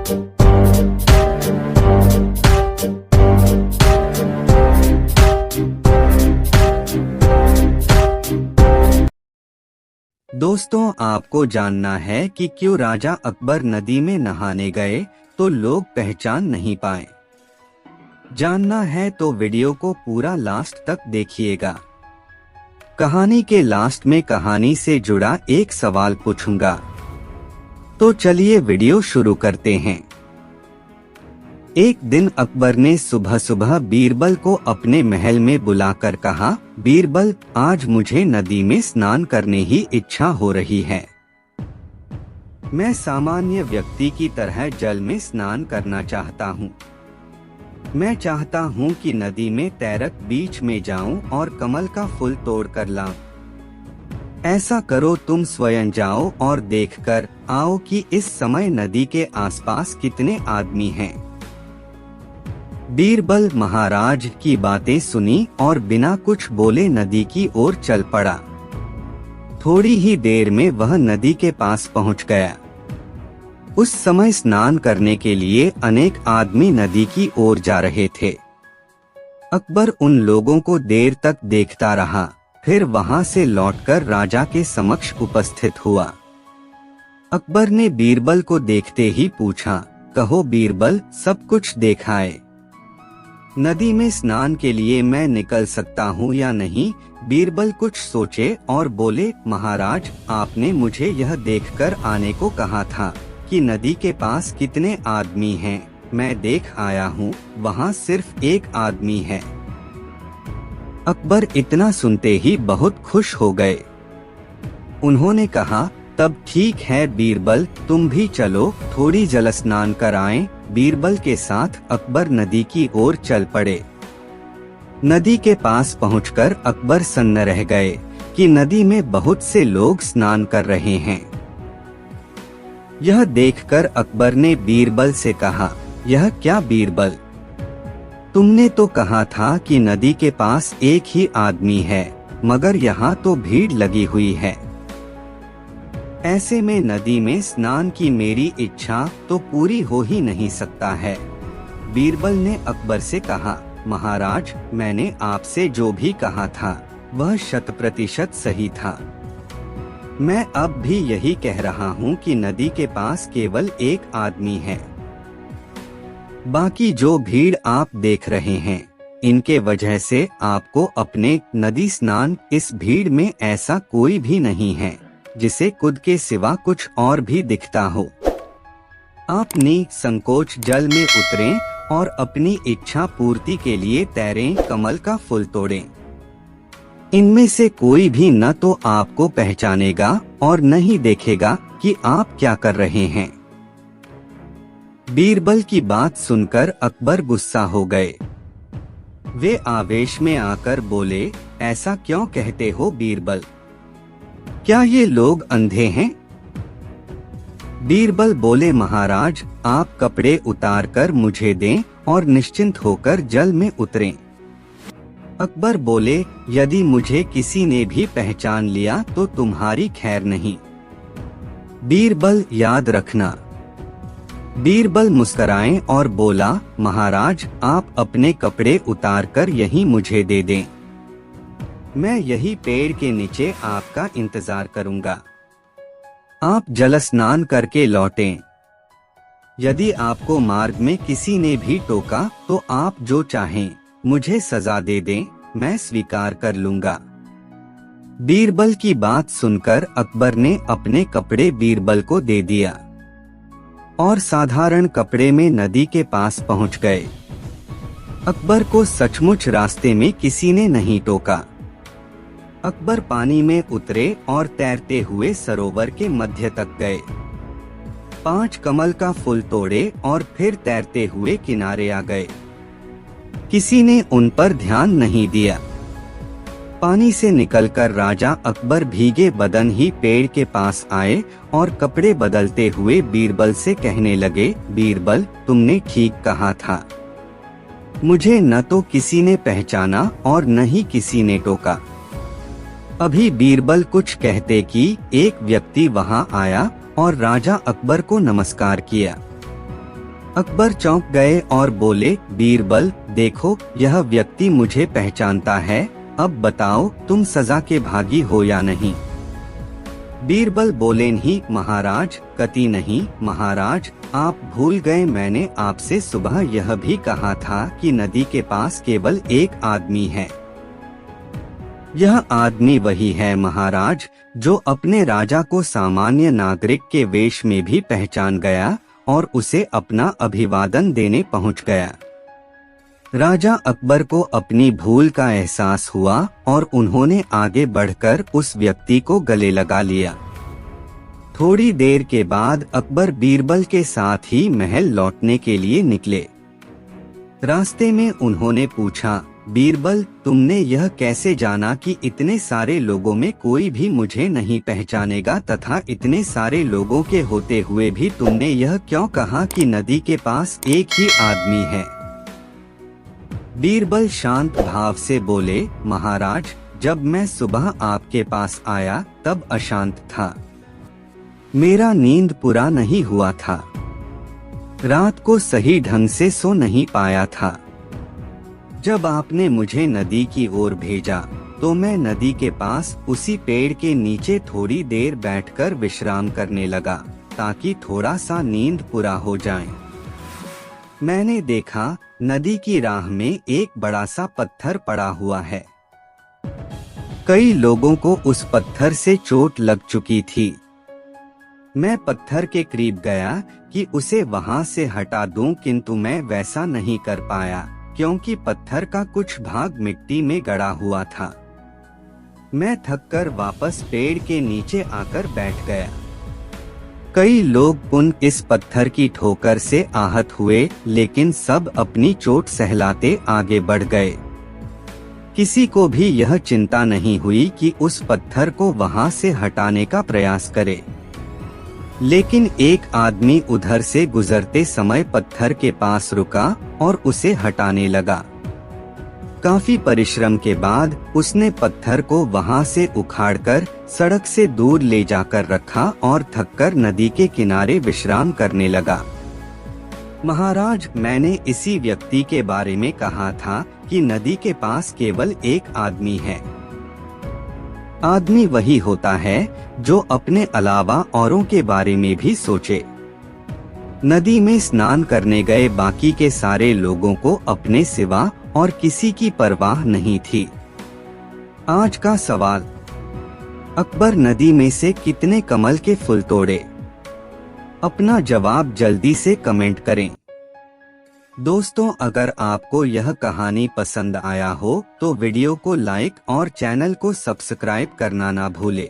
दोस्तों, आपको जानना है कि क्यों राजा अकबर नदी में नहाने गए तो लोग पहचान नहीं पाए। जानना है तो वीडियो को पूरा लास्ट तक देखिएगा। कहानी के लास्ट में कहानी से जुड़ा एक सवाल पूछूंगा। तो चलिए वीडियो शुरू करते हैं। एक दिन अकबर ने सुबह सुबह बीरबल को अपने महल में बुलाकर कहा, बीरबल, आज मुझे नदी में स्नान करने ही इच्छा हो रही है। मैं सामान्य व्यक्ति की तरह जल में स्नान करना चाहता हूँ। मैं चाहता हूँ कि नदी में तैरक बीच में जाऊं और कमल का फूल तोड़ कर लाऊं। ऐसा करो, तुम स्वयं जाओ और देखकर आओ कि इस समय नदी के आसपास कितने आदमी हैं। बीरबल महाराज की बातें सुनी और बिना कुछ बोले नदी की ओर चल पड़ा। थोड़ी ही देर में वह नदी के पास पहुंच गया। उस समय स्नान करने के लिए अनेक आदमी नदी की ओर जा रहे थे। अकबर उन लोगों को देर तक देखता रहा, फिर वहां से लौटकर राजा के समक्ष उपस्थित हुआ। अकबर ने बीरबल को देखते ही पूछा, कहो बीरबल, सब कुछ देखा है? नदी में स्नान के लिए मैं निकल सकता हूँ या नहीं? बीरबल कुछ सोचे और बोले, महाराज, आपने मुझे यह देखकर आने को कहा था कि नदी के पास कितने आदमी हैं। मैं देख आया हूँ, वहाँ सिर्फ एक आदमी है। अकबर इतना सुनते ही बहुत खुश हो गए। उन्होंने कहा, तब ठीक है बीरबल, तुम भी चलो, थोड़ी जल स्नान कराएं। बीरबल के साथ अकबर नदी की ओर चल पड़े। नदी के पास पहुंचकर अकबर सन्न रह गए कि नदी में बहुत से लोग स्नान कर रहे हैं। यह देखकर अकबर ने बीरबल से कहा, यह क्या बीरबल, तुमने तो कहा था कि नदी के पास एक ही आदमी है, मगर यहाँ तो भीड़ लगी हुई है। ऐसे में नदी में स्नान की मेरी इच्छा तो पूरी हो ही नहीं सकता है। बीरबल ने अकबर से कहा, महाराज, मैंने आपसे जो भी कहा था वह 100% सही था। मैं अब भी यही कह रहा हूँ कि नदी के पास केवल एक आदमी है। बाकी जो भीड़ आप देख रहे हैं, इनके वजह से आपको अपने नदी स्नान, इस भीड़ में ऐसा कोई भी नहीं है जिसे खुद के सिवा कुछ और भी दिखता हो। आप निसंकोच जल में उतरें और अपनी इच्छा पूर्ति के लिए तैरें, कमल का फूल तोड़ें। इनमें से कोई भी न तो आपको पहचानेगा और न ही देखेगा कि आप क्या कर रहे हैं। बीरबल की बात सुनकर अकबर गुस्सा हो गए। वे आवेश में आकर बोले, ऐसा क्यों कहते हो बीरबल? क्या ये लोग अंधे हैं? बीरबल बोले, महाराज, आप कपड़े उतार कर मुझे दें और निश्चिंत होकर जल में उतरें। अकबर बोले, यदि मुझे किसी ने भी पहचान लिया तो तुम्हारी खैर नहीं। बीरबल, याद रखना। बीरबल मुस्कुराए और बोला, महाराज, आप अपने कपड़े उतार कर यहीं मुझे दे दें। मैं यही पेड़ के नीचे आपका इंतजार करूंगा। आप जल स्नान करके लौटें। यदि आपको मार्ग में किसी ने भी टोका तो आप जो चाहें मुझे सजा दे दें, मैं स्वीकार कर लूंगा। बीरबल की बात सुनकर अकबर ने अपने कपड़े बीरबल को दे दिया और साधारण कपड़े में नदी के पास पहुंच गए। अकबर को सचमुच रास्ते में किसी ने नहीं टोका। अकबर पानी में उतरे और तैरते हुए सरोवर के मध्य तक गए। 5 कमल का फूल तोड़े और फिर तैरते हुए किनारे आ गए। किसी ने उन पर ध्यान नहीं दिया। पानी से निकलकर राजा अकबर भीगे बदन ही पेड़ के पास आए और कपड़े बदलते हुए बीरबल से कहने लगे, बीरबल, तुमने ठीक कहा था। मुझे न तो किसी ने पहचाना और न ही किसी ने टोका। अभी बीरबल कुछ कहते कि एक व्यक्ति वहां आया और राजा अकबर को नमस्कार किया। अकबर चौंक गए और बोले, बीरबल देखो, यह व्यक्ति मुझे पहचानता है, अब बताओ तुम सजा के भागी हो या नहीं। बीरबल बोले, नहीं महाराज, कतई नहीं महाराज, आप भूल गए मैंने आपसे सुबह यह भी कहा था कि नदी के पास केवल एक आदमी है। यह आदमी वही है महाराज जो अपने राजा को सामान्य नागरिक के वेश में भी पहचान गया और उसे अपना अभिवादन देने पहुंच गया। राजा अकबर को अपनी भूल का एहसास हुआ और उन्होंने आगे बढ़कर उस व्यक्ति को गले लगा लिया। थोड़ी देर के बाद अकबर बीरबल के साथ ही महल लौटने के लिए निकले। रास्ते में उन्होंने पूछा, बीरबल तुमने यह कैसे जाना कि इतने सारे लोगों में कोई भी मुझे नहीं पहचानेगा, तथा इतने सारे लोगों के होते हुए भी तुमने यह क्यों कहा कि नदी के पास एक ही आदमी है। बीरबल शांत भाव से बोले, महाराज जब मैं सुबह आपके पास आया तब अशांत था, मेरा नींद पूरा नहीं हुआ था, रात को सही ढंग से सो नहीं पाया था। जब आपने मुझे नदी की ओर भेजा तो मैं नदी के पास उसी पेड़ के नीचे थोड़ी देर बैठकर विश्राम करने लगा ताकि थोड़ा सा नींद पूरा हो जाए। मैंने देखा नदी की राह में एक बड़ा सा पत्थर पड़ा हुआ है। कई लोगों को उस पत्थर से चोट लग चुकी थी। मैं पत्थर के करीब गया कि उसे वहां से हटा दूं, किंतु मैं वैसा नहीं कर पाया क्योंकि पत्थर का कुछ भाग मिट्टी में गड़ा हुआ था। मैं थककर वापस पेड़ के नीचे आकर बैठ गया। कई लोग पुनः इस पत्थर की ठोकर से आहत हुए, लेकिन सब अपनी चोट सहलाते आगे बढ़ गए। किसी को भी यह चिंता नहीं हुई कि उस पत्थर को वहां से हटाने का प्रयास करे। लेकिन एक आदमी उधर से गुजरते समय पत्थर के पास रुका और उसे हटाने लगा। काफी परिश्रम के बाद उसने पत्थर को वहां से उखाड़कर सड़क से दूर ले जाकर रखा और थककर नदी के किनारे विश्राम करने लगा। महाराज मैंने इसी व्यक्ति के बारे में कहा था कि नदी के पास केवल एक आदमी है। आदमी वही होता है जो अपने अलावा औरों के बारे में भी सोचे। नदी में स्नान करने गए बाकी के सारे लोगों को अपने सिवा और किसी की परवाह नहीं थी। आज का सवाल, अकबर नदी में से कितने कमल के फूल तोड़े? अपना जवाब जल्दी से कमेंट करें। दोस्तों अगर आपको यह कहानी पसंद आया हो तो वीडियो को लाइक और चैनल को सब्सक्राइब करना ना भूलें।